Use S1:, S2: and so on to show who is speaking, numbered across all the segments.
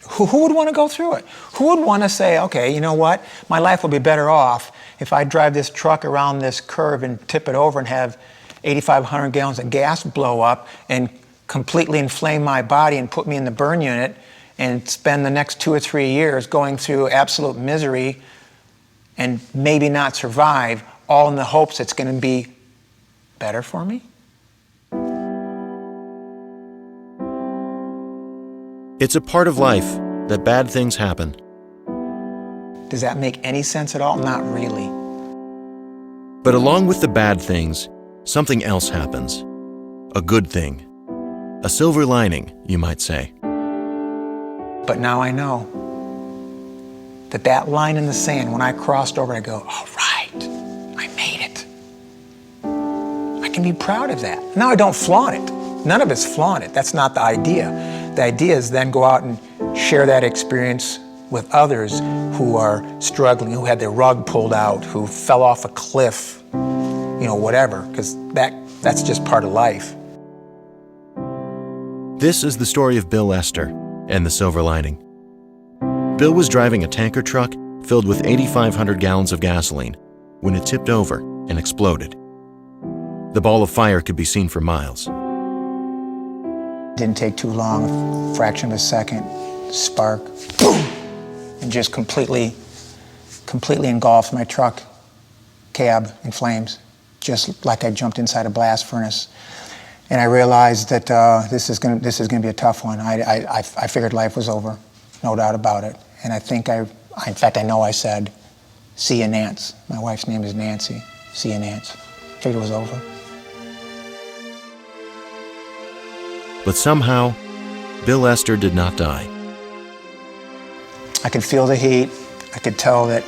S1: Who would want to go through it? Who would want to say, okay, you know what? My life will be better off if I drive this truck around this curve and tip it over and have 8,500 gallons of gas blow up and completely inflame my body and put me in the burn unit and spend the next 2 or 3 years going through absolute misery and maybe not survive, all in the hopes it's going to be better for me?
S2: It's a part of life that bad things happen.
S1: Does that make any sense at all? Not really.
S2: But along with the bad things, something else happens. A good thing. A silver lining, you might say.
S1: But now I know that that line in the sand, when I crossed over, I go, all right, I made it. I can be proud of that. Now I don't flaunt it. None of us flaunt it. That's not the idea. The idea is then go out and share that experience with others who are struggling, who had their rug pulled out, who fell off a cliff, you know, whatever, because that's just part of life.
S2: This is the story of Bill Ester and the silver lining. Bill was driving a tanker truck filled with 8,500 gallons of gasoline when it tipped over and exploded. The ball of fire could be seen for miles.
S1: Didn't take too long, a fraction of a second, spark, boom, and just completely engulfed my truck cab in flames, just like I jumped inside a blast furnace. And I realized that this is gonna be a tough one. I figured life was over, no doubt about it. And I think in fact I know I said, see you, Nance. My wife's name is Nancy. See you, Nance. Figured it was over.
S2: But somehow, Bill Ester did not die.
S1: I could feel the heat. I could tell that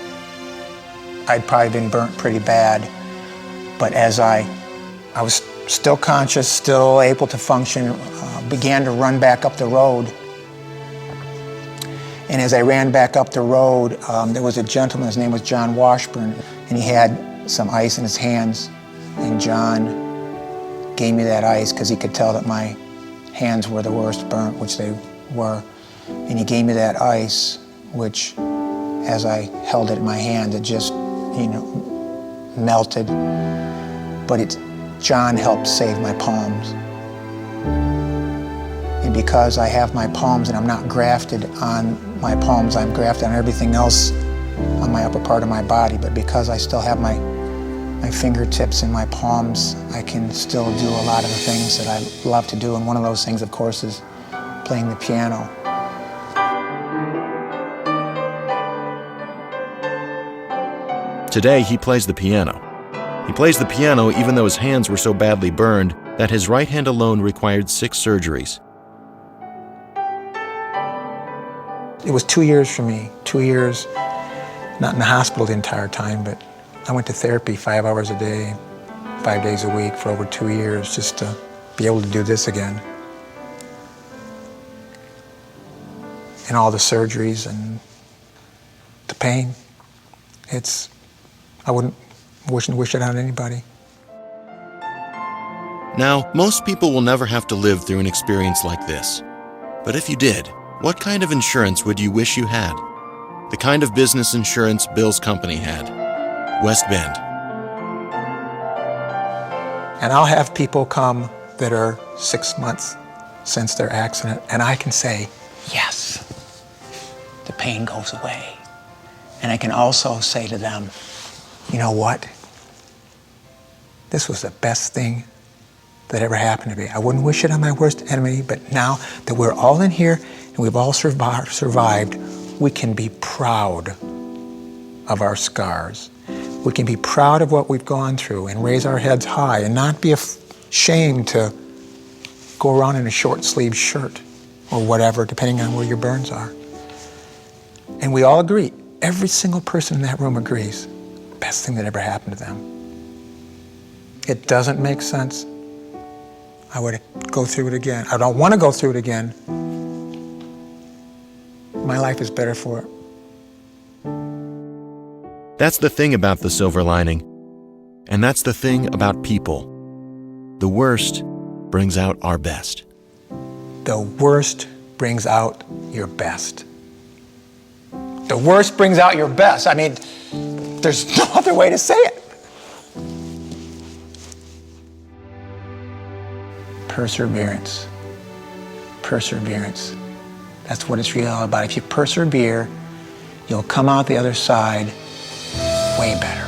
S1: I'd probably been burnt pretty bad. But as I was still conscious, still able to function, began to run back up the road. And as I ran back up the road, there was a gentleman, his name was John Washburn, and he had some ice in his hands. And John gave me that ice because he could tell that my hands were the worst burnt, which they were. And he gave me that ice, which, as I held it in my hand, it just, you know, melted. But John helped save my palms. And because I have my palms and I'm not grafted on my palms, I'm grafted on everything else on my upper part of my body. But because I still have my fingertips and my palms, I can still do a lot of the things that I love to do. And one of those things, of course, is playing the piano.
S2: Today, he plays the piano. He plays the piano even though his hands were so badly burned that his right hand alone required 6 surgeries.
S1: It was 2 years for me, 2 years, not in the hospital the entire time, but I went to therapy 5 hours a day, 5 days a week for over 2 years just to be able to do this again. And all the surgeries and the pain, I wouldn't wish it on anybody.
S2: Now, most people will never have to live through an experience like this. But if you did, what kind of insurance would you wish you had? The kind of business insurance Bill's company had. West Bend.
S1: And I'll have people come that are 6 months since their accident, and I can say, yes, the pain goes away. And I can also say to them, you know what? This was the best thing that ever happened to me. I wouldn't wish it on my worst enemy, but now that we're all in here and we've all survived, we can be proud of our scars. We can be proud of what we've gone through and raise our heads high and not be ashamed to go around in a short-sleeved shirt or whatever, depending on where your burns are. And we all agree, every single person in that room agrees, best thing that ever happened to them. It doesn't make sense. I would go through it again. I don't want to go through it again. My life is better for it.
S2: That's the thing about the silver lining. And that's the thing about people. The worst brings out our best.
S1: The worst brings out your best. The worst brings out your best. I mean, there's no other way to say it. Perseverance. Perseverance. That's what it's really all about. If you persevere, you'll come out the other side way better.